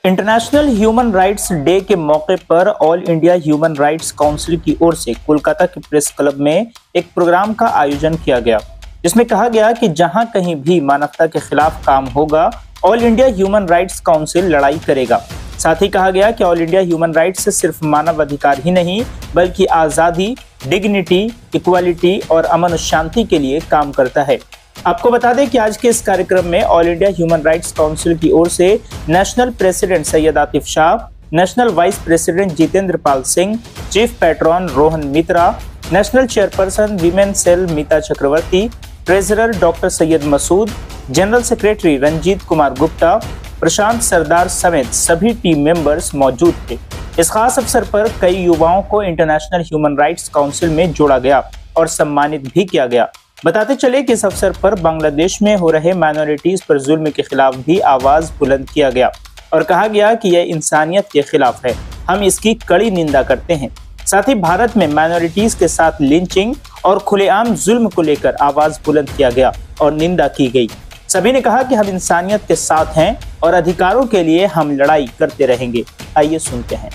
International human rights day के मौके पर all India human rights council की ओर से कोलकाता के प्रेस क्लब में एक प्रोग्राम का आयोजन किया गया, जिसमें कहा गया कि जहां कहीं भी मानवता के खिलाफ काम होगा, all India human rights council लड़ाई करेगा। साथ ही कहा गया कि ऑल इंडिया ह्यूमन राइट्स सिर्फ मानव अधिकार ही नहीं, बल्कि आज़ादी, डिग्निटी, इक्वालिटी और अमन और शांति के लिए काम करता है। आपको बता दें कि आज के इस कार्यक्रम में all India human rights council की ओर से national president Syed Atif Shah, national vice president Jitendra Pal Singh, chief patron Rohan Mitra, national chairperson women cell Mita Chakraborty, treasurer doctor Syed Masood, general secretary Ranjit Kumar Gupta, Prashant Sardar समेत सभी टीम मेंबर्स मौजूद थे। इस खास अवसर पर कई युवाओं को इंटरनेशनल ह्यूमन राइट्स काउंसिल में जोड़ा गया और सम्मानित भी किया गया। बताते चले कि इस अवसर पर बांग्लादेश में हो रहे माइनॉरिटीज पर जुल्म के खिलाफ भी आवाज बुलंद किया गया और कहा गया कि यह इंसानियत के खिलाफ है, हम इसकी कड़ी निंदा करते हैं। साथ ही भारत में माइनॉरिटीज के साथ लिंचिंग और खुलेआम जुल्म को लेकर आवाज बुलंद किया गया और निंदा की गई। सभी ने कहा कि हम इंसानियत के साथ हैं और अधिकारों के लिए हम लड़ाई करते रहेंगे। आइए सुनते हैं।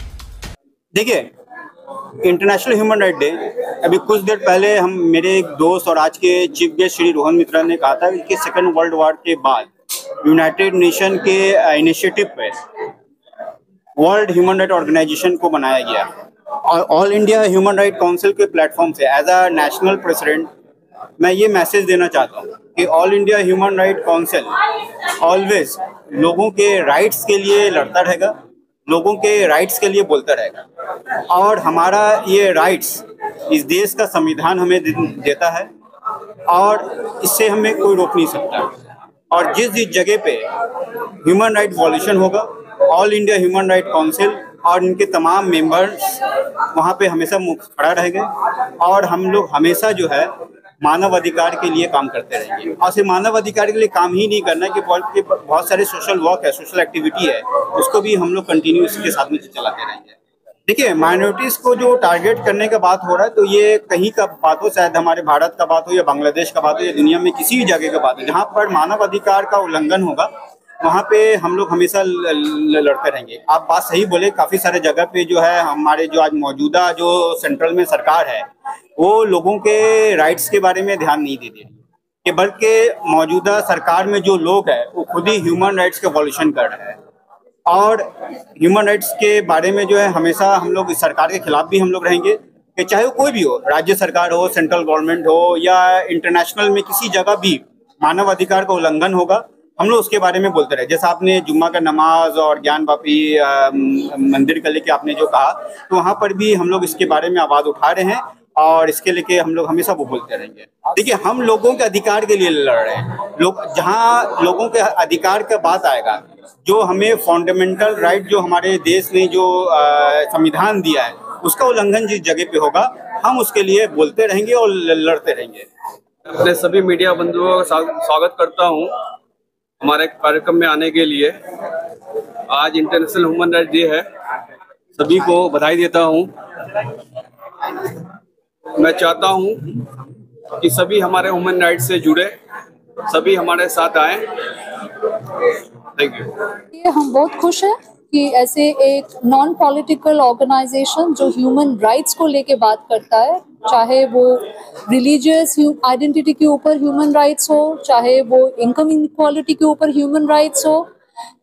देखिए, इंटरनेशनल ह्यूमन राइट डे अभी कुछ देर पहले हम मेरे एक दोस्त और आज के चीफ गेस्ट श्री रोहन मित्रा ने कहा था कि सेकेंड वर्ल्ड वॉर के बाद यूनाइटेड नेशन के इनिशिएटिव पे वर्ल्ड ह्यूमन राइट ऑर्गेनाइजेशन को बनाया गया और all India human right council के प्लेटफॉर्म से एज अ नेशनल प्रेसिडेंट मैं ये मैसेज देना चाहता हूँ कि all India human right council always लोगों के राइट्स के लिए लड़ता रहेगा, लोगों के राइट्स के लिए बोलता रहेगा और हमारा ये राइट्स इस देश का संविधान हमें देता है और इससे हमें कोई रोक नहीं सकता। और जिस जिस जगह पे ह्यूमन राइट वॉल्यूशन होगा, all India human right council और इनके तमाम मेंबर्स वहाँ पे हमेशा खड़ा रहेंगे और हम लोग हमेशा जो है मानव अधिकार के लिए काम करते रहेंगे। और सिर्फ मानव अधिकार के लिए काम ही नहीं करना है कि बहुत सारे सोशल वर्क है, सोशल एक्टिविटी है, उसको भी हम लोग कंटिन्यू इसके साथ में चलाते रहेंगे। देखिए, माइनॉरिटीज को जो टारगेट करने का बात हो रहा है तो ये कहीं का बात हो, शायद हमारे भारत का बात हो या बांग्लादेश का बात हो या दुनिया में किसी भी जगह का बात हो, जहाँ पर मानव अधिकार का उल्लंघन होगा वहाँ पे हम लोग हमेशा लड़ते रहेंगे। आप बात सही बोले, काफ़ी सारे जगह पे जो है हमारे जो आज मौजूदा जो सेंट्रल में सरकार है वो लोगों के राइट्स के बारे में ध्यान नहीं देती कि बल्कि मौजूदा सरकार में जो लोग हैं वो खुद ही ह्यूमन राइट्स के वॉल्यूशन कर रहे हैं और ह्यूमन राइट्स के बारे में जो है हमेशा हम लोग इस सरकार के खिलाफ भी हम लोग रहेंगे कि चाहे वो कोई भी हो, राज्य सरकार हो, सेंट्रल गवर्नमेंट हो या इंटरनेशनल में किसी जगह भी मानव अधिकार का उल्लंघन होगा, हम लोग उसके बारे में बोलते रहे। जैसा आपने जुम्मा का नमाज और ज्ञान वापी मंदिर का लेके आपने जो कहा, तो वहाँ पर भी हम लोग इसके बारे में आवाज़ उठा रहे हैं और इसके लेके हम लोग हमेशा वो बोलते रहेंगे। देखिए, हम लोगों के अधिकार के लिए लड़ रहे हैं। लोग जहाँ लोगों के अधिकार का बात आएगा, जो हमें फंडामेंटल राइट जो हमारे देश ने जो संविधान दिया है उसका उल्लंघन जिस जगह पे होगा हम उसके लिए बोलते रहेंगे और लड़ते रहेंगे। अपने सभी मीडिया बंधुओं का स्वागत करता हूँ हमारे कार्यक्रम में आने के लिए। आज इंटरनेशनल ह्यूमन राइट डे है, सभी को बधाई देता हूँ। मैं चाहता हूँ कि सभी हमारे ह्यूमन राइट्स से जुड़े, सभी हमारे साथ आए। Thank you. हम बहुत खुश हैं कि ऐसे एक नॉन पॉलिटिकल ऑर्गेनाइजेशन जो ह्यूमन राइट्स को लेके बात करता है, चाहे वो रिलीजियस आइडेंटिटी के ऊपर ह्यूमन राइट्स हो, चाहे वो इनकम इनक्वालिटी के ऊपर ह्यूमन राइट्स हो,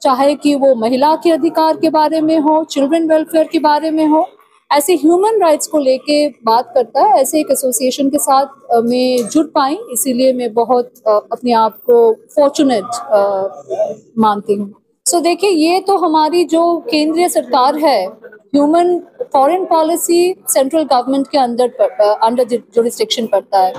चाहे कि वो महिला के अधिकार के बारे में हो, चिल्ड्रन वेलफेयर के बारे में हो, ऐसे ह्यूमन राइट्स को लेके बात करता है। ऐसे एक एसोसिएशन के साथ मैं जुड़ पाई, इसीलिए मैं बहुत अपने आप को फॉर्चुनेट मानती हूँ। सो देखिए, ये तो हमारी जो केंद्रीय सरकार है, human foreign policy central government के अंडर जुरिस्डिक्शन पड़ता है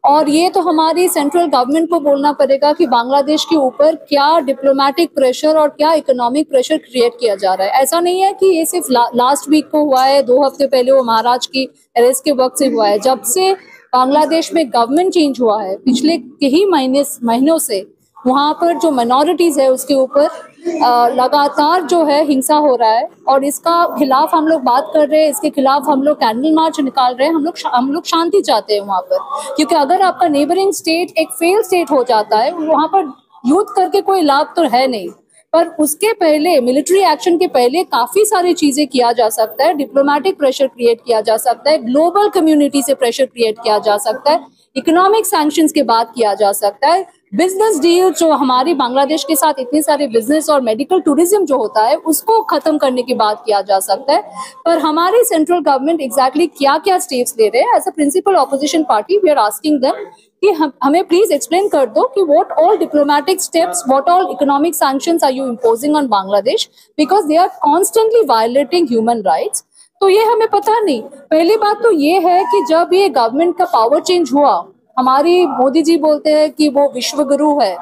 और ये तो हमारी सेंट्रल गवर्नमेंट को बोलना पड़ेगा कि बांग्लादेश के ऊपर क्या डिप्लोमेटिक प्रेशर और क्या इकोनॉमिक प्रेशर क्रिएट किया जा रहा है। ऐसा नहीं है कि ये सिर्फ लास्ट वीक को हुआ है, 2 हफ्ते पहले वो महाराज की अरेस्ट के वक्त से हुआ है। जब से बांग्लादेश में गवर्नमेंट चेंज हुआ है, पिछले कई महीनों से वहाँ पर जो माइनॉरिटीज है उसके ऊपर लगातार जो है हिंसा हो रहा है और इसका खिलाफ हम लोग बात कर रहे हैं, इसके खिलाफ हम लोग कैंडल मार्च निकाल रहे हैं। हम लोग शांति चाहते हैं वहाँ पर, क्योंकि अगर आपका नेबरिंग स्टेट एक फेल स्टेट हो जाता है, वहाँ पर यूथ करके कोई लाभ तो है नहीं। पर उसके पहले, मिलिट्री एक्शन के पहले काफी सारी चीजें किया जा सकता है। डिप्लोमेटिक प्रेशर क्रिएट किया जा सकता है, ग्लोबल कम्युनिटी से प्रेशर क्रिएट किया जा सकता है, इकोनॉमिक सैंक्शंस के बाद किया जा सकता है, बिजनेस डील जो हमारी बांग्लादेश के साथ इतने सारे बिजनेस और मेडिकल टूरिज्म जो होता है उसको खत्म करने के बाद किया जा सकता है। पर हमारी सेंट्रल गवर्नमेंट एग्जैक्टली क्या क्या स्टेप्स ले रहे हैं, as a principal opposition party we are asking them कि हमें प्लीज एक्सप्लेन कर दो कि what all diplomatic steps, what all economic sanctions are you imposing on Bangladesh, because they are constantly violating human rights. तो ये हमें पता नहीं। पहली बात तो ये है कि जब ये गवर्नमेंट का पावर चेंज हुआ, हमारी मोदी जी बोलते हैं कि वो विश्व गुरु है,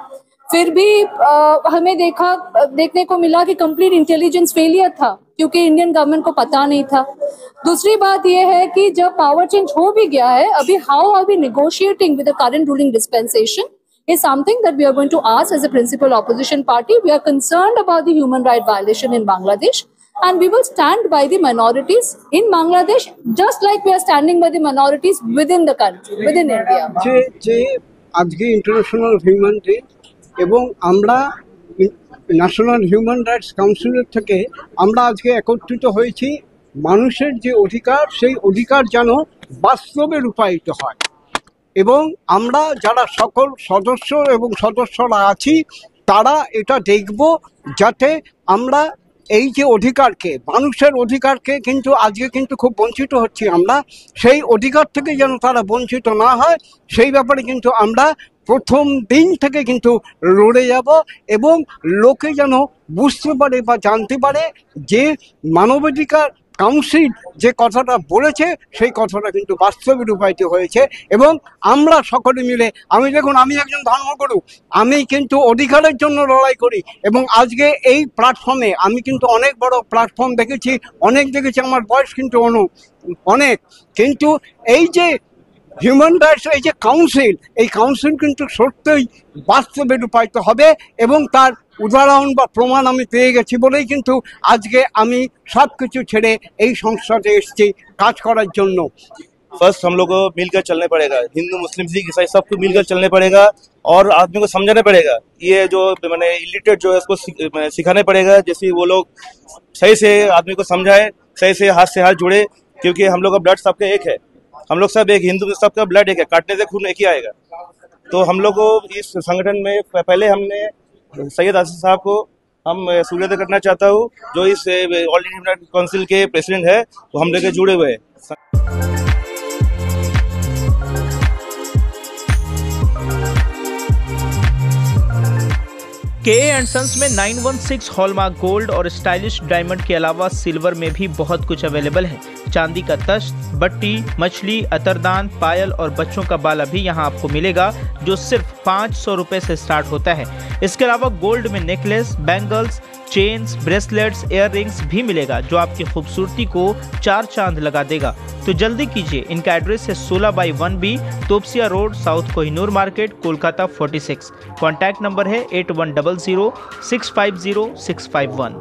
फिर भी हमें देखने को मिला कि कंप्लीट इंटेलिजेंस फेलियर था, क्योंकि इंडियन गवर्नमेंट को पता नहीं था। दूसरी बात यह है कि जब पावर चेंज हो भी गया है, अभी how are we negotiating with the current ruling dispensation is something that we are going to ask as a principal opposition party. We are concerned about the human right violation in Bangladesh, and we will stand by the minorities in Bangladesh just like we are standing by the minorities within the country, within India. যে আজকে international human day এবং আমরা national human rights কাউন্সিলের থেকে আমরা আজকে একত্রিত হয়েছি মানুষের যে অধিকার, সেই অধিকার যেন বাস্তবে রূপায়িত হয় এবং আমরা যারা সকল সদস্য এবং সদস্যরা আছি তারা এটা দেখব যাতে আমরা এই যে অধিকারকে, মানুষের অধিকারকে কিন্তু আজকে কিন্তু খুব বঞ্চিত হচ্ছি আমরা, সেই অধিকার থেকে যেন তারা বঞ্চিত না হয় সেই ব্যাপারে কিন্তু আমরা প্রথম দিন থেকে কিন্তু লড়ে যাব এবং লোকে যেন বুঝতে পারে বা জানতে পারে যে মানবাধিকার কাউন্সিল যে কথাটা বলেছে সেই কথাটা কিন্তু বাস্তবে রূপায়িত হয়েছে এবং আমরা সকলে মিলে, আমি একজন ধর্মগুরু, আমি কিন্তু অধিকারের জন্য লড়াই করি এবং আজকে এই প্ল্যাটফর্মে আমি কিন্তু অনেক বড় প্ল্যাটফর্ম দেখেছি, আমার বয়স কিন্তু অনেক, কিন্তু এই যে হিউম্যান রাইটস এই যে কাউন্সিল, এই কাউন্সিল কিন্তু সত্যই বাস্তবে রূপায়িত হবে এবং তার উদাহরণ বা প্রমাণ আমি পেয়ে গেছি বলেই কিন্তু আজকে আমি সব কিছু ছেড়ে এই সংসদে এসেছি কাজ করার জন্য। फर्स्ट हम लोग को मिलकर चलने पड़ेगा, हिंदू मुस्लिम सिख ईसाई सबको मिलकर चलने पड़ेगा और आदमी को समझाना पड़ेगा। ये जो मैंने इलिटरेट जो है उसको सिखाने पड़ेगा, जैसे वो लोग सही से आदमी को समझाए, सही से हाथ जुड़े, क्योंकि हम लोग का ब्लड सबका एक है, हम लोग सब एक, हिंदू सबका ब्लड एक है, काटने से खून एक ही आएगा। तो हम लोग को इस संगठन में पहले हमने सैयद आसिफ साहब को हम सूर्योदय करना चाहता हूँ, जो इस ऑल इंडिया काउंसिल के प्रेसिडेंट है, वो हम लेके जुड़े हुए हैं। के सन्स में 916 हॉलमार्क गोल्ड और स्टाइलिश डायमंड के अलावा सिल्वर में भी बहुत कुछ अवेलेबल है। चांदी का तश्त, बट्टी, मछली, अतरदान, पायल और बच्चों का बाला भी यहाँ आपको मिलेगा, जो सिर्फ 500 रुपए से स्टार्ट होता है। इसके अलावा गोल्ड में necklace, bangles, chains, bracelets, ear rings भी मिलेगा, जो आपकी खूबसूरती को 4 चांद लगा देगा। तो जल्दी कीजिए, इनका एड्रेस है 16/1B Topsia road, south Kohinoor market, Kolkata 46। Contact number है 8100 650 651।